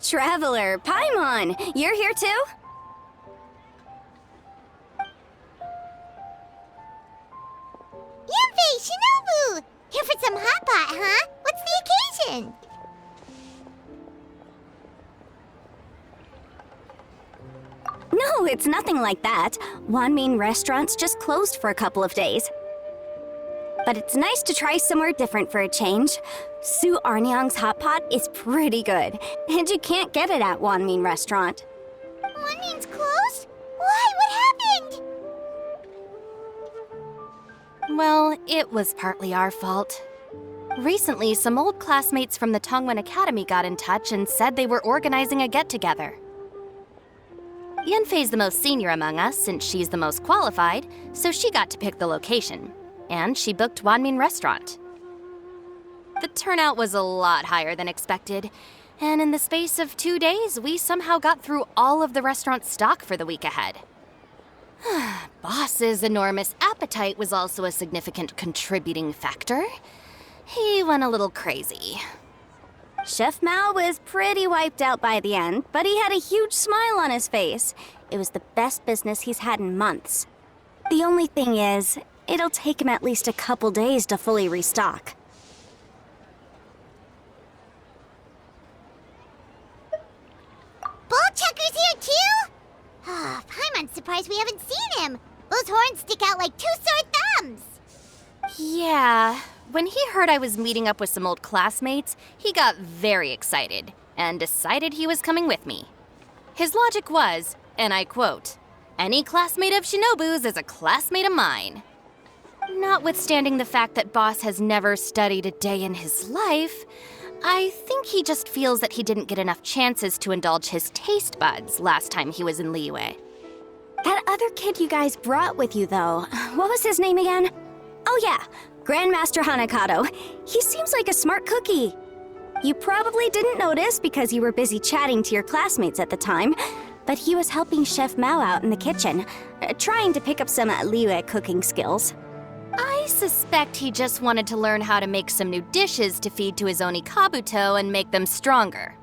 Traveler, Paimon, you're here too? Yanfei, Shinobu! Here for some hot pot, huh? What's the occasion? No, it's nothing like that. Wanmin restaurant's just closed for a couple of days. But it's nice to try somewhere different for a change. Su Arnyang's hot pot is pretty good, and you can't get it at Wanmin restaurant. Wanmin's closed? Why? What happened? Well, it was partly our fault. Recently, some old classmates from the Tongwen Academy got in touch and said they were organizing a get-together. Yanfei's the most senior among us since she's the most qualified, so she got to pick the location. And she booked Wanmin Restaurant. The turnout was a lot higher than expected, and in the space of 2 days, we somehow got through all of the restaurant's stock for the week ahead. Boss's enormous appetite was also a significant contributing factor. He went a little crazy. Chef Mao was pretty wiped out by the end, but he had a huge smile on his face. It was the best business he's had in months. The only thing is, it'll take him at least a couple days to fully restock. Bullchucker's here too? Ah, Paimon's surprised we haven't seen him. Those horns stick out like two sore thumbs. Yeah, when he heard I was meeting up with some old classmates, he got very excited and decided he was coming with me. His logic was, and I quote, "Any classmate of Shinobu's is a classmate of mine." Notwithstanding the fact that Boss has never studied a day in his life, I think he just feels that he didn't get enough chances to indulge his taste buds last time he was in Liyue. That other kid you guys brought with you, though, what was his name again? Oh yeah, Grandmaster Hanakato. He seems like a smart cookie. You probably didn't notice because you were busy chatting to your classmates at the time, but he was helping Chef Mao out in the kitchen, trying to pick up some Liyue cooking skills. I suspect he just wanted to learn how to make some new dishes to feed to his Onikabuto and make them stronger.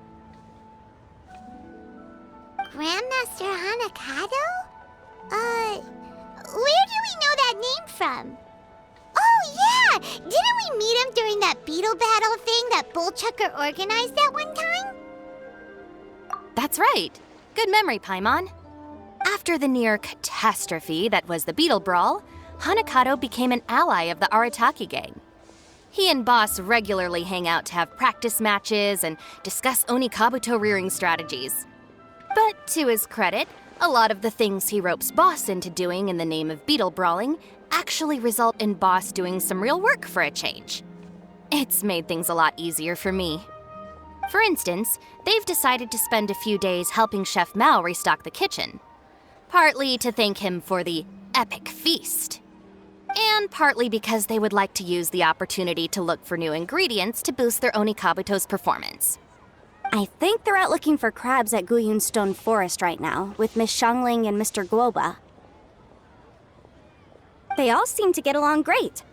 Grandmaster Hanakato? Where do we know that name from? Oh yeah! Didn't we meet him during that Beetle battle thing that Bullchucker organized that one time? That's right. Good memory, Paimon. After the near catastrophe that was the Beetle Brawl, Hanakato became an ally of the Arataki gang. He and Boss regularly hang out to have practice matches and discuss Onikabuto rearing strategies. But to his credit, a lot of the things he ropes Boss into doing in the name of Beetle Brawling actually result in Boss doing some real work for a change. It's made things a lot easier for me. For instance, they've decided to spend a few days helping Chef Mao restock the kitchen. Partly to thank him for the epic feast. And partly because they would like to use the opportunity to look for new ingredients to boost their Onikabuto's performance. I think they're out looking for crabs at Guyun Stone Forest right now, with Miss Shangling and Mr. Guoba. They all seem to get along great.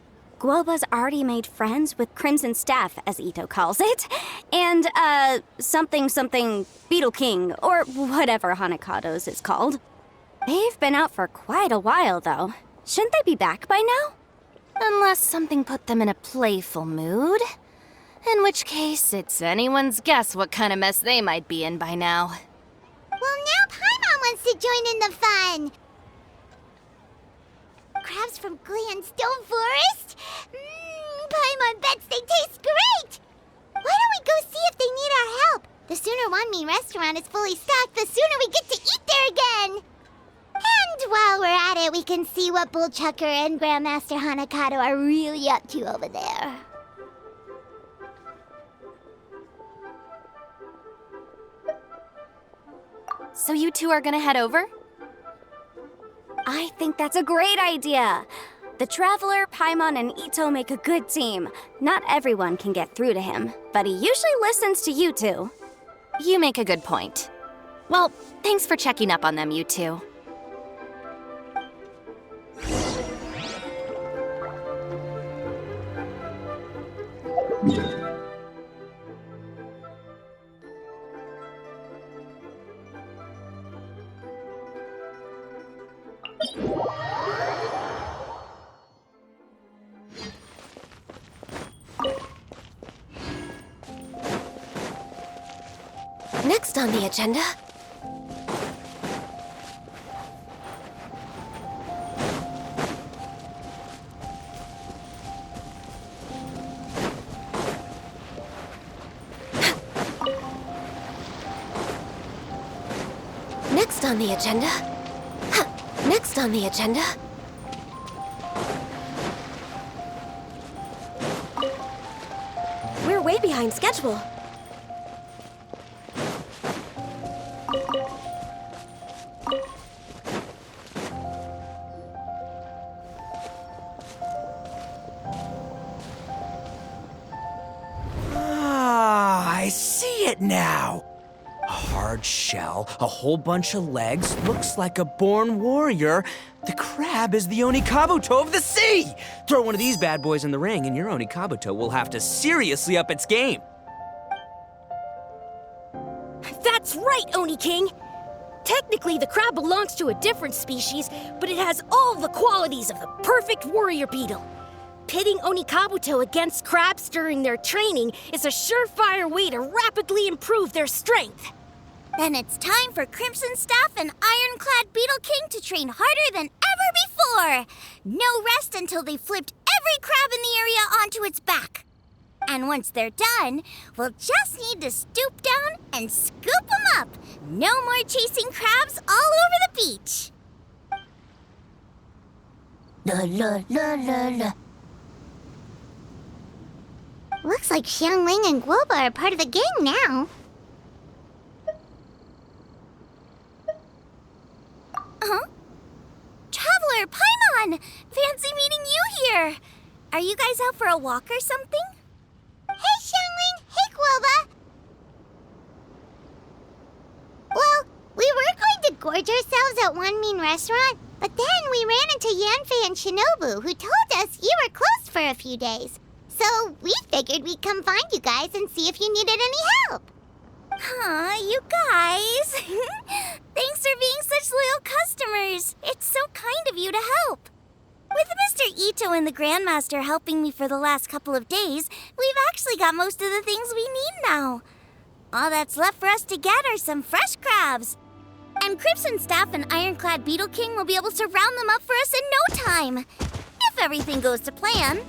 Guoba's already made friends with Crimson Staff, as Ito calls it, and, something Beetle King, or whatever Hanakado's is called. They've been out for quite a while, though. Shouldn't they be back by now? Unless something put them in a playful mood. In which case, it's anyone's guess what kind of mess they might be in by now. Well, now Paimon wants to join in the fun! Crabs from Guyun Stone Forest? Paimon bets they taste great! Why don't we go see if they need our help? The sooner Wanmin restaurant is fully stocked, the sooner we get to eat there again! And while we're at it, we can see what Bullchucker and Grandmaster Hanakato are really up to over there. So you two are gonna head over? I think that's a great idea. The Traveler, Paimon, and Ito make a good team. Not everyone can get through to him, but he usually listens to you two. You make a good point. Well, thanks for checking up on them, you two. Next on the agenda... Next on the agenda... Next on the agenda... We're way behind schedule. I see it now. A hard shell, a whole bunch of legs, looks like a born warrior. The crab is the Onikabuto of the sea! Throw one of these bad boys in the ring and your Onikabuto will have to seriously up its game. That's right, Oni King! Technically, the crab belongs to a different species, but it has all the qualities of the perfect warrior beetle. Pitting Onikabuto against crabs during their training is a surefire way to rapidly improve their strength. Then it's time for Crimson Staff and Ironclad Beetle King to train harder than ever before. No rest until they've flipped every crab in the area onto its back. And once they're done, we'll just need to stoop down and scoop them up. No more chasing crabs all over the beach. La la la la la. Looks like Xiangling and Guoba are part of the gang now. Huh? Traveler, Paimon! Fancy meeting you here! Are you guys out for a walk or something? Hey, Xiangling! Hey, Guoba! Well, we were going to gorge ourselves at one mean restaurant, but then we ran into Yanfei and Shinobu, who told us you were closed for a few days. So we figured we'd come find you guys and see if you needed any help. Aw, you guys. Thanks for being such loyal customers. It's so kind of you to help. With Mr. Ito and the Grandmaster helping me for the last couple of days, we've actually got most of the things we need now. All that's left for us to get are some fresh crabs. And Crimson Staff and Ironclad Beetle King will be able to round them up for us in no time. If everything goes to plan.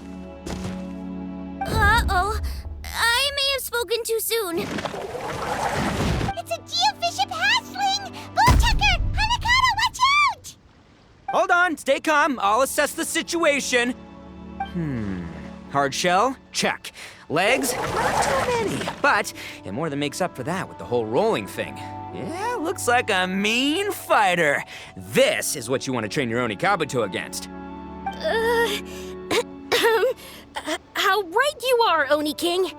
Uh-oh. I may have spoken too soon. It's a geofiship hatchling! Bullchucker! Hanakata, watch out! Hold on, stay calm. I'll assess the situation. Hard shell? Check. Legs? Not too many, but it more than makes up for that with the whole rolling thing. Yeah, looks like a mean fighter. This is what you want to train your Onikabuto against. How right you are, Oni King!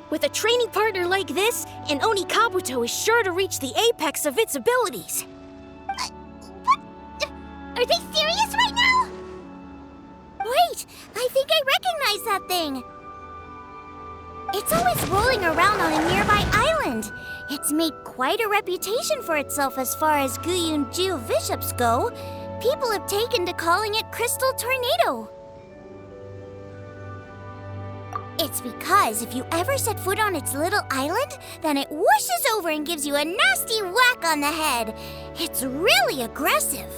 With a training partner like this, an Onikabuto is sure to reach the apex of its abilities. What? Are they serious right now? Wait, I think I recognize that thing. It's always rolling around on a nearby island. It's made quite a reputation for itself as far as Guyun geofiships go. People have taken to calling it Crystal Tornado. It's because if you ever set foot on its little island, then it whooshes over and gives you a nasty whack on the head. It's really aggressive.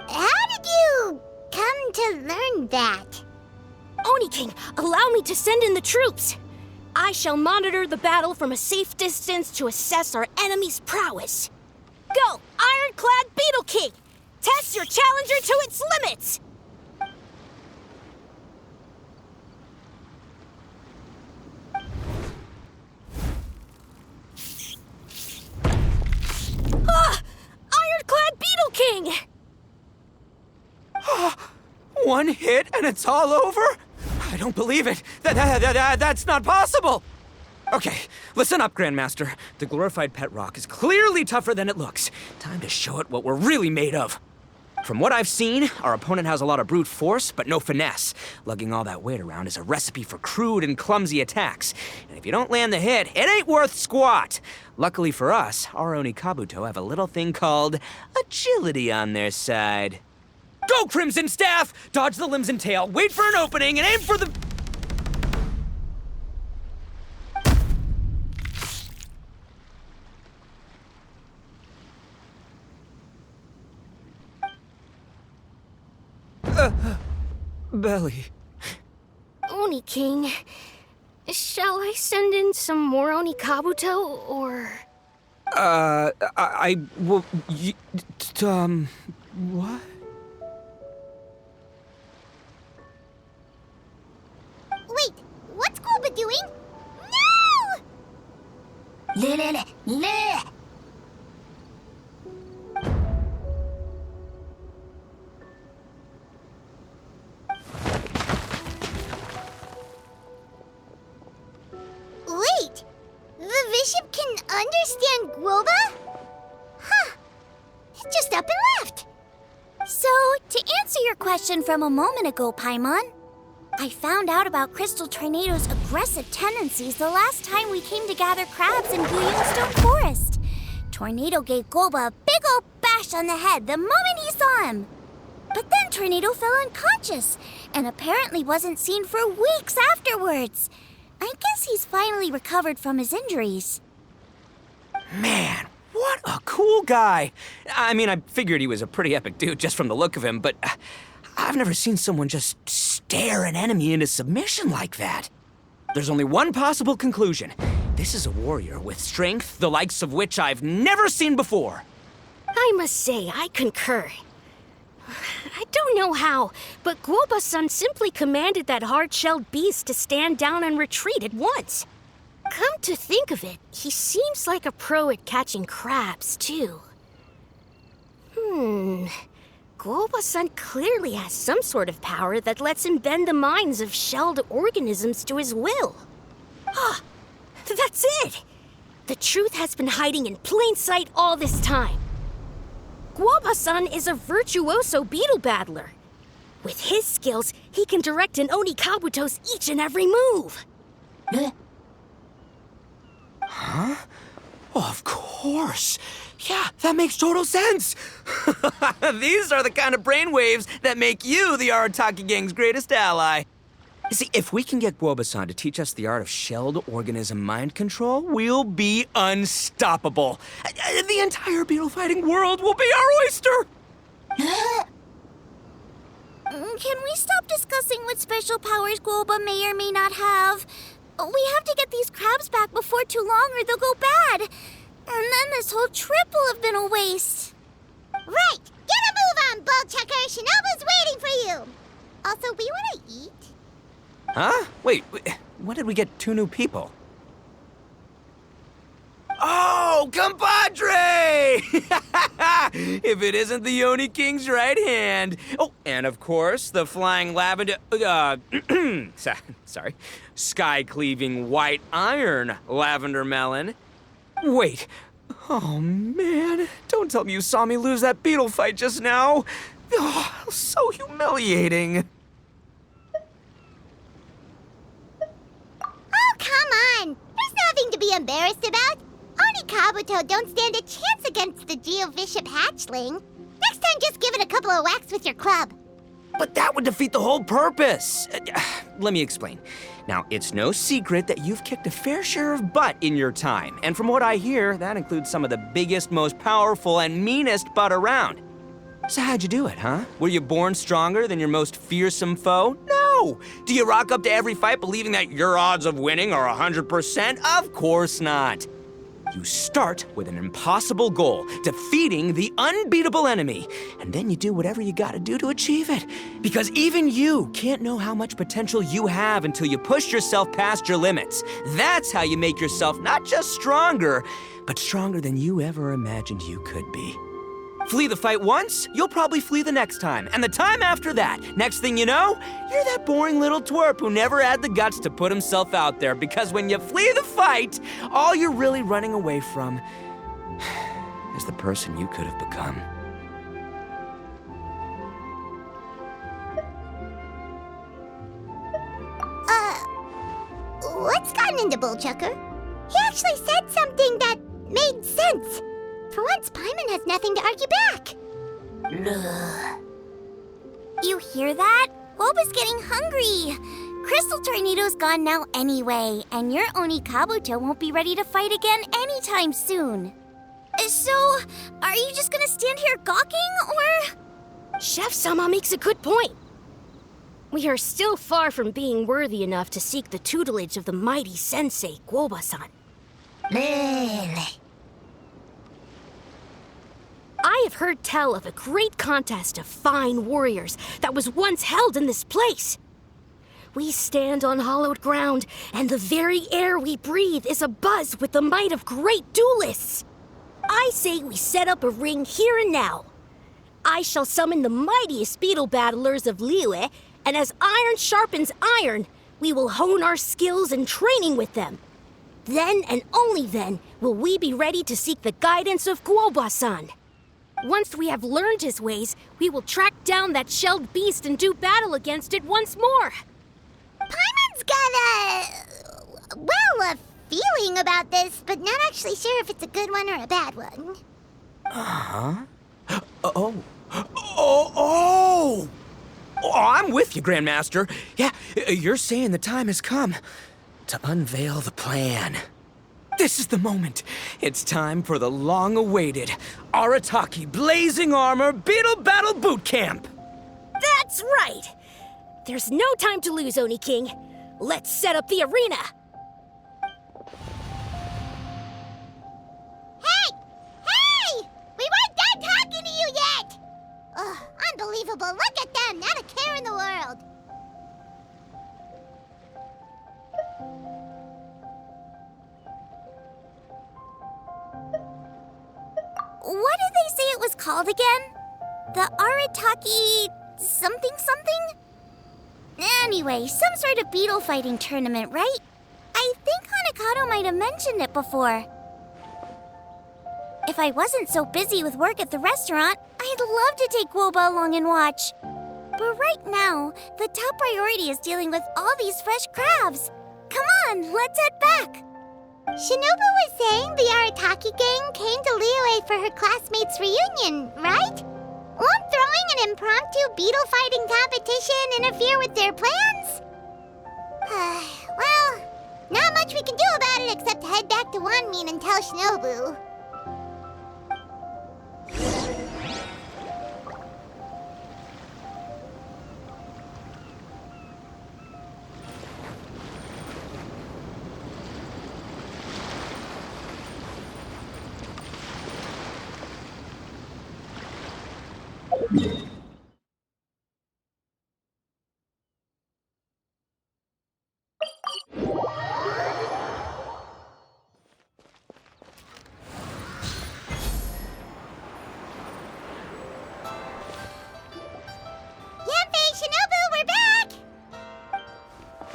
How did you come to learn that? Oni King, allow me to send in the troops. I shall monitor the battle from a safe distance to assess our enemy's prowess. Go, Ironclad Beetle King! Test your challenger to its limits! Ironclad Beetle King! One hit and it's all over? I don't believe it. That's not possible. Okay, listen up, Grandmaster. The glorified pet rock is clearly tougher than it looks. Time to show it what we're really made of. From what I've seen, our opponent has a lot of brute force, but no finesse. Lugging all that weight around is a recipe for crude and clumsy attacks. And if you don't land the hit, it ain't worth squat. Luckily for us, our Onikabuto have a little thing called agility on their side. Go, Crimson Staff! Dodge the limbs and tail, wait for an opening, and aim for the... belly. Oni King, shall I send in some more Onikabuto, or... What? Wait, what's Gooba doing? No! Wait, the bishop can understand Guoba? Huh, it just up and left. So, to answer your question from a moment ago, Paimon, I found out about Crystal Tornado's aggressive tendencies the last time we came to gather crabs in Blue Yellowstone Forest. Tornado gave Golba a big old bash on the head the moment he saw him. But then Tornado fell unconscious and apparently wasn't seen for weeks afterwards. I guess he's finally recovered from his injuries. Man, what a cool guy. I mean, I figured he was a pretty epic dude just from the look of him, but I've never seen someone just stare an enemy into submission like that. There's only one possible conclusion. This is a warrior with strength the likes of which I've never seen before. I must say, I concur. I don't know how, but Guoba-san simply commanded that hard-shelled beast to stand down and retreat at once. Come to think of it, he seems like a pro at catching crabs, too. Guoba-san clearly has some sort of power that lets him bend the minds of shelled organisms to his will. Ah, that's it! The truth has been hiding in plain sight all this time. Guoba-san is a virtuoso beetle battler. With his skills, he can direct an Onikabuto's each and every move. Huh? Oh, of course. Yeah, that makes total sense. These are the kind of brainwaves that make you the Arataki gang's greatest ally. You see, if we can get Guoba-san to teach us the art of shelled organism mind control, we'll be unstoppable. The entire beetle fighting world will be our oyster. Can we stop discussing what special powers Guoba may or may not have? We have to get these crabs back before too long or they'll go bad. And then this whole trip will have been a waste. Right, get a move on, Bullchucker. Shinobu's waiting for you. Also, we want to eat. Huh? Wait, when did we get 2 new people? Oh, compadre! If it isn't the Oni King's right hand. Oh, and of course, the flying lavender... sorry. Sky-cleaving white iron lavender melon. Wait. Oh, man. Don't tell me you saw me lose that beetle fight just now. Oh, so humiliating. Oh, come on. There's nothing to be embarrassed about. Onikabuto don't stand a chance against the Geovishap hatchling. Next time, just give it a couple of whacks with your club. But that would defeat the whole purpose. Let me explain. Now, it's no secret that you've kicked a fair share of butt in your time. And from what I hear, that includes some of the biggest, most powerful, and meanest butt around. So how'd you do it, huh? Were you born stronger than your most fearsome foe? No! Do you rock up to every fight believing that your odds of winning are 100%? Of course not. You start with an impossible goal, defeating the unbeatable enemy, and then you do whatever you gotta do to achieve it. Because even you can't know how much potential you have until you push yourself past your limits. That's how you make yourself not just stronger, but stronger than you ever imagined you could be. Flee the fight once, you'll probably flee the next time, and the time after that. Next thing you know, you're that boring little twerp who never had the guts to put himself out there, because when you flee the fight, all you're really running away from is the person you could have become. What's gotten into Bullchucker? He actually said something that made sense. For once, Paimon has nothing to argue back. You hear that? Guoba's getting hungry. Crystal Tornado's gone now anyway, and your Onikabuto won't be ready to fight again anytime soon. So, are you just gonna stand here gawking, or...? Chef Sama makes a good point. We are still far from being worthy enough to seek the tutelage of the mighty sensei, Guoba-san. I have heard tell of a great contest of fine warriors that was once held in this place. We stand on hallowed ground, and the very air we breathe is abuzz with the might of great duelists. I say we set up a ring here and now. I shall summon the mightiest beetle battlers of Liyue, and as iron sharpens iron, we will hone our skills and training with them. Then and only then will we be ready to seek the guidance of Guoba-san. Once we have learned his ways, we will track down that shelled beast and do battle against it once more. Paimon's got a feeling about this, but not actually sure if it's a good one or a bad one. Oh, I'm with you, Grandmaster. Yeah, you're saying the time has come to unveil the plan. This is the moment. It's time for the long-awaited Arataki Blazing Armor Beetle Battle Boot Camp. That's right! There's no time to lose, Oni King. Let's set up the arena! Hey! We weren't done talking to you yet! Ugh, unbelievable. Look at them. Not a care in the world. What did they say it was called again? The Arataki something? Anyway, some sort of beetle fighting tournament, right? I think Hanakato might have mentioned it before. If I wasn't so busy with work at the restaurant, I'd love to take Guoba along and watch. But right now, the top priority is dealing with all these fresh crabs. Come on, let's head back. Shinobu was saying the Arataki gang came to Liyue for her classmates' reunion, right? Won't throwing an impromptu beetle fighting competition interfere with their plans? Well, not much we can do about it except head back to Wanmin and tell Shinobu.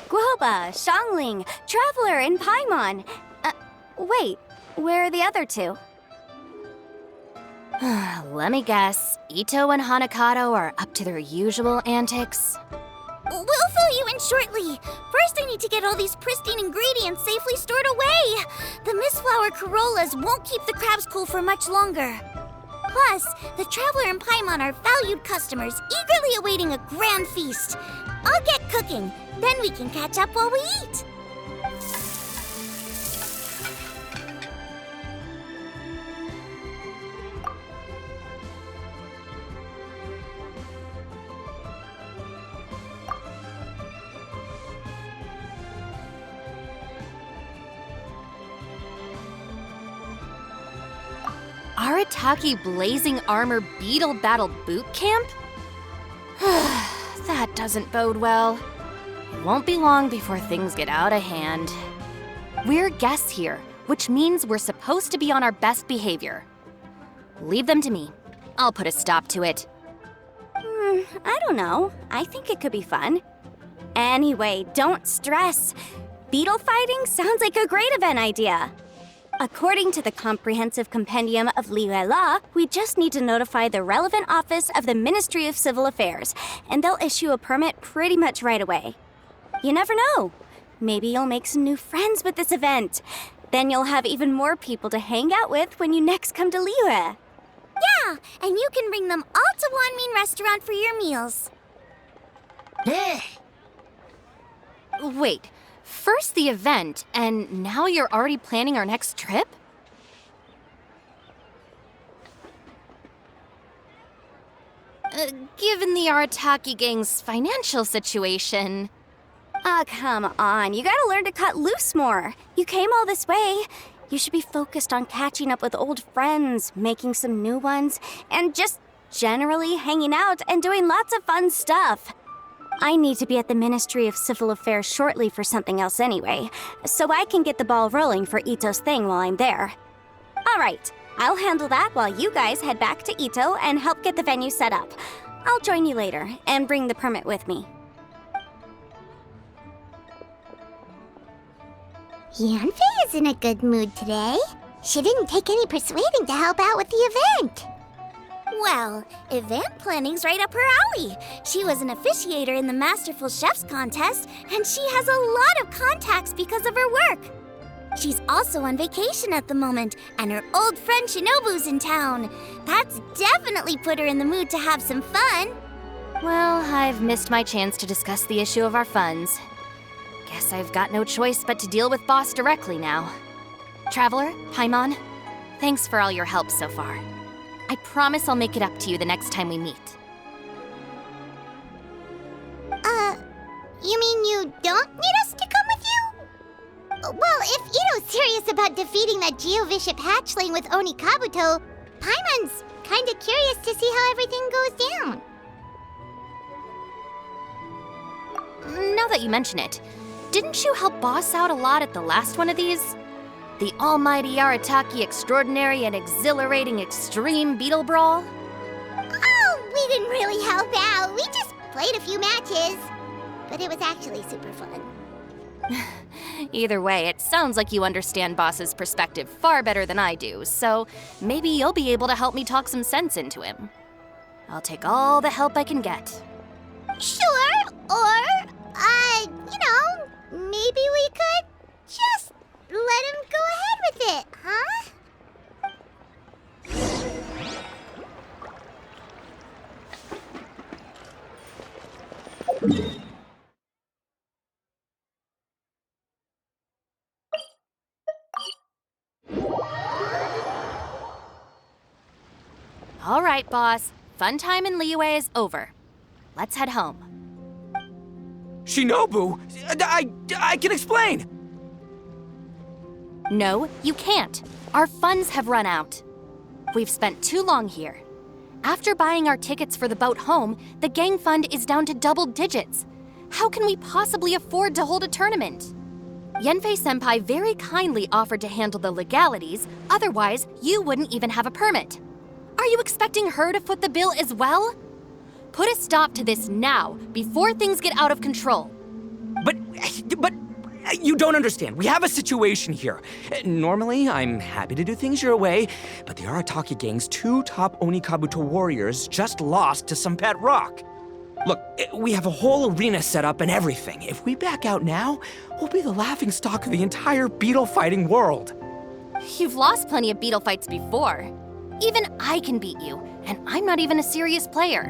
Guoba, Xiangling, Traveler, and Paimon. Wait, where are the other two? Let me guess. Ito and Hanakato are up to their usual antics. We'll fill you in shortly. First, I need to get all these pristine ingredients safely stored away. The mistflower corollas won't keep the crabs cool for much longer. Plus, the Traveler and Paimon are valued customers, eagerly awaiting a grand feast. I'll get cooking. Then we can catch up while we eat. Arataki Blazing Armor Beetle Battle Boot Camp? That doesn't bode well. It won't be long before things get out of hand. We're guests here, which means we're supposed to be on our best behavior. Leave them to me. I'll put a stop to it. I don't know. I think it could be fun. Anyway, don't stress. Beetle fighting sounds like a great event idea. According to the Comprehensive Compendium of Liyue Law, we just need to notify the relevant office of the Ministry of Civil Affairs, and they'll issue a permit pretty much right away. You never know. Maybe you'll make some new friends with this event. Then you'll have even more people to hang out with when you next come to Liyue. Yeah, and you can bring them all to Wanmin Restaurant for your meals. Wait, first the event, and now you're already planning our next trip? Given the Arataki gang's financial situation. Ah, come on. You gotta learn to cut loose more. You came all this way. You should be focused on catching up with old friends, making some new ones, and just generally hanging out and doing lots of fun stuff. I need to be at the Ministry of Civil Affairs shortly for something else anyway, so I can get the ball rolling for Ito's thing while I'm there. All right, I'll handle that while you guys head back to Ito and help get the venue set up. I'll join you later and bring the permit with me. Yanfei is in a good mood today. She didn't take any persuading to help out with the event. Well, event planning's right up her alley. She was an officiator in the Masterful Chefs contest, and she has a lot of contacts because of her work. She's also on vacation at the moment, and her old friend Shinobu's in town. That's definitely put her in the mood to have some fun. Well, I've missed my chance to discuss the issue of our funds. Guess I've got no choice but to deal with Boss directly now. Traveler, Paimon, thanks for all your help so far. I promise I'll make it up to you the next time we meet. You mean you don't need us to come with you? Well, if Ito's serious about defeating that Geovishap hatchling with Oni Kabuto, Paimon's kinda curious to see how everything goes down. Now that you mention it, didn't you help Boss out a lot at the last one of these? The almighty Arataki extraordinary and exhilarating extreme Beetle Brawl? Oh, we didn't really help out. We just played a few matches. But it was actually super fun. Either way, it sounds like you understand Boss's perspective far better than I do, so maybe you'll be able to help me talk some sense into him. I'll take all the help I can get. Sure, or, maybe we could just let him go ahead with it, huh? All right, Boss. Fun time in Liyue is over. Let's head home. Shinobu, I can explain. No, you can't. Our funds have run out. We've spent too long here. After buying our tickets for the boat home, the gang fund is down to double digits. How can we possibly afford to hold a tournament? Yanfei-senpai very kindly offered to handle the legalities, otherwise you wouldn't even have a permit. Are you expecting her to foot the bill as well? Put a stop to this now, before things get out of control. But you don't understand. We have a situation here. Normally, I'm happy to do things your way, but the Arataki gang's 2 top Oni Kabuto warriors just lost to some pet rock. Look, we have a whole arena set up and everything. If we back out now, we'll be the laughingstock of the entire beetle fighting world. You've lost plenty of beetle fights before. Even I can beat you, and I'm not even a serious player.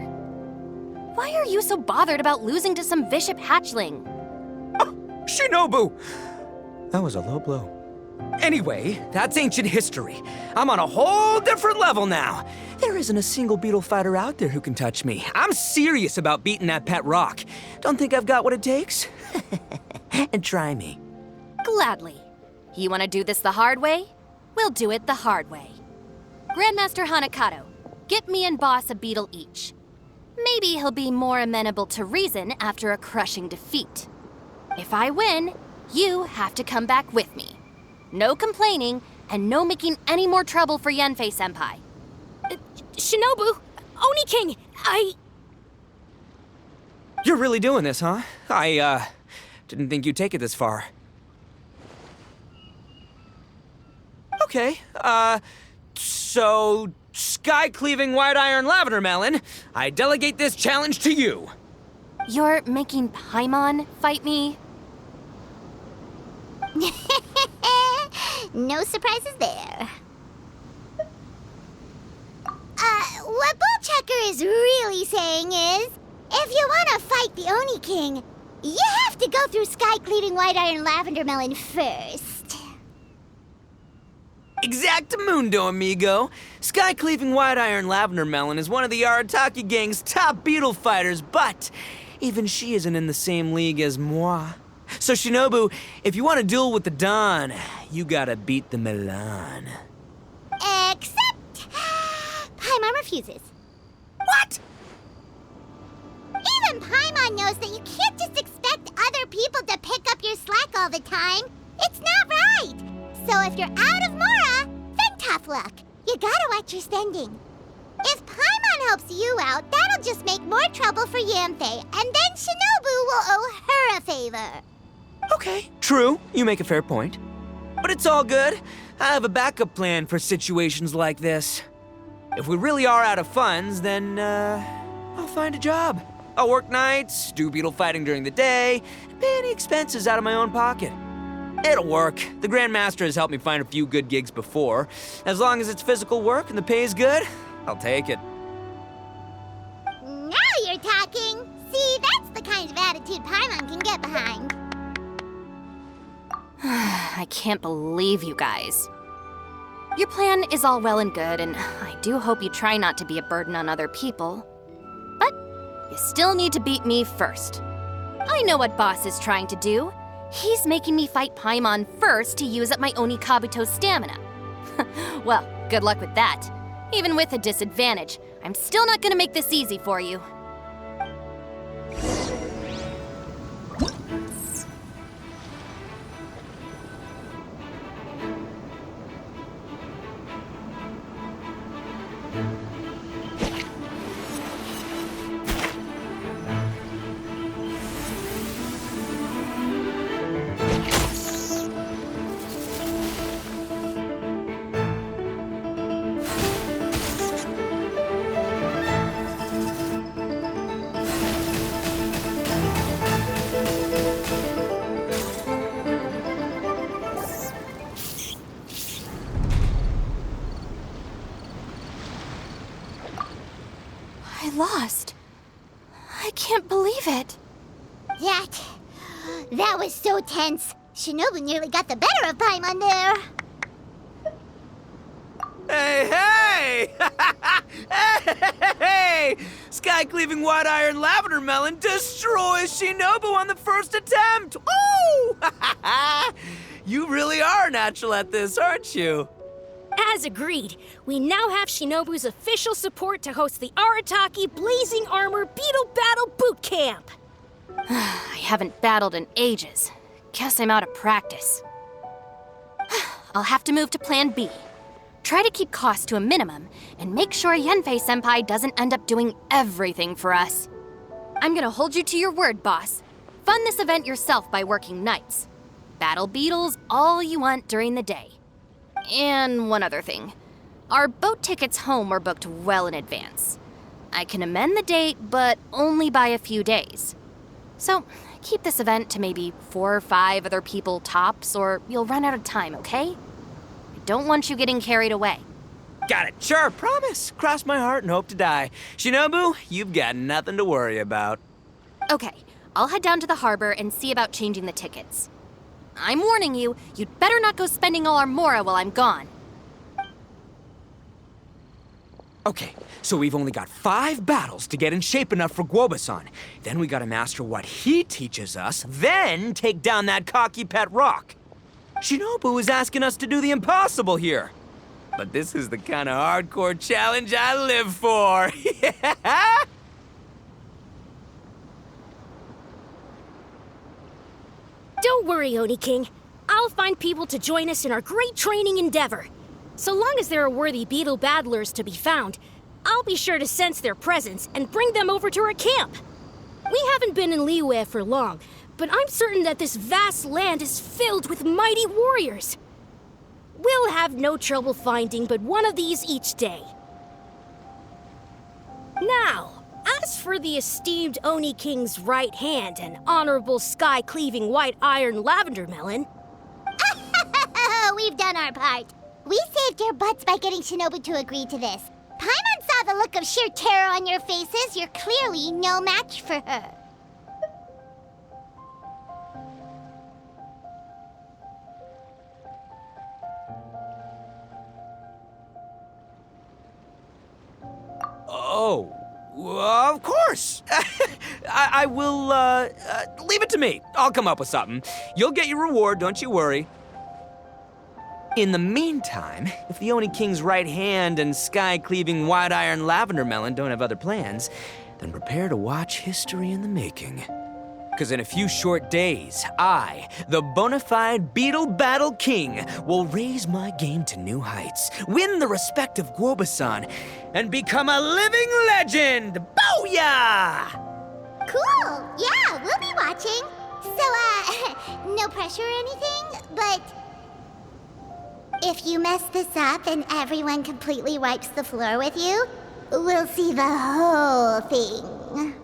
Why are you so bothered about losing to some Vishap hatchling? Oh, Shinobu! That was a low blow. Anyway, that's ancient history. I'm on a whole different level now. There isn't a single beetle fighter out there who can touch me. I'm serious about beating that pet rock. Don't think I've got what it takes? And try me. Gladly. You want to do this the hard way? We'll do it the hard way. Grandmaster Hanakato, get me and Boss a beetle each. Maybe he'll be more amenable to reason after a crushing defeat. If I win, you have to come back with me. No complaining, and no making any more trouble for Yanfei-senpai. Shinobu! Oni King! You're really doing this, huh? I didn't think you'd take it this far. Okay, so, sky-cleaving white-iron lavender melon, I delegate this challenge to you. You're making Paimon fight me? No surprises there. What Bullchucker is really saying is, if you want to fight the Oni King, you have to go through sky-cleaving white-iron lavender melon first. Exactamundo, amigo. Sky-cleaving white iron lavender melon is one of the Arataki gang's top beetle fighters, but even she isn't in the same league as moi. So Shinobu, if you want to duel with the Don, you gotta beat the Milan. Except... Paimon refuses. What? Even Paimon knows that you can't just expect other people to pick up your slack all the time. It's not right. So if you're out of Mora, then tough luck. You gotta watch your spending. If Paimon helps you out, that'll just make more trouble for Yamfe, and then Shinobu will owe her a favor. Okay, true. You make a fair point. But it's all good. I have a backup plan for situations like this. If we really are out of funds, then, I'll find a job. I'll work nights, do beetle fighting during the day, and pay any expenses out of my own pocket. It'll work. The Grandmaster has helped me find a few good gigs before. As long as it's physical work and the pay is good, I'll take it. Now you're talking. See, that's the kind of attitude Paimon can get behind. I can't believe you guys. Your plan is all well and good, and I do hope you try not to be a burden on other people. But you still need to beat me first. I know what Boss is trying to do. He's making me fight Paimon first to use up my Oni Kabuto's stamina. Well, good luck with that. Even with a disadvantage, I'm still not gonna make this easy for you. I lost. I can't believe it. That was so tense. Shinobu nearly got the better of Paimon there. Hey! Hey! Sky-cleaving white iron lavender melon destroys Shinobu on the first attempt! Woo! You really are a natural at this, aren't you? As agreed, we now have Shinobu's official support to host the Arataki Blazing Armor Beetle Battle Boot Camp. I haven't battled in ages. Guess I'm out of practice. I'll have to move to Plan B. Try to keep costs to a minimum, and make sure Yenfei-senpai doesn't end up doing everything for us. I'm gonna hold you to your word, boss. Fund this event yourself by working nights. Battle beetles all you want during the day. And one other thing. Our boat tickets home were booked well in advance. I can amend the date, but only by a few days. So, keep this event to maybe 4 or 5 other people tops, or you'll run out of time, okay? I don't want you getting carried away. Got it, sure, promise. Cross my heart and hope to die. Shinobu, you've got nothing to worry about. Okay, I'll head down to the harbor and see about changing the tickets. I'm warning you, you'd better not go spending all our Mora while I'm gone. Okay, so we've only got 5 battles to get in shape enough for Guoba-san. Then we gotta master what he teaches us, then take down that cocky pet rock. Shinobu is asking us to do the impossible here. But this is the kind of hardcore challenge I live for. Yeah! Don't worry, Oni King. I'll find people to join us in our great training endeavor. So long as there are worthy beetle battlers to be found, I'll be sure to sense their presence and bring them over to our camp. We haven't been in Liyue for long, but I'm certain that this vast land is filled with mighty warriors. We'll have no trouble finding but one of these each day. Now, as for the esteemed Oni King's right hand and honorable sky-cleaving white iron lavender melon... We've done our part. We saved your butts by getting Shinobu to agree to this. Paimon saw the look of sheer terror on your faces. You're clearly no match for her. course. I will, leave it to me. I'll come up with something. You'll get your reward, don't you worry. In the meantime, if the Oni King's right hand and sky-cleaving wide iron lavender melon don't have other plans, then prepare to watch history in the making. Because in a few short days, I, the bona fide Beetle Battle King, will raise my game to new heights, win the respect of Guoba-san, and become a living legend! Booyah! Cool! Yeah, we'll be watching. So, no pressure or anything, but if you mess this up and everyone completely wipes the floor with you, we'll see the whole thing.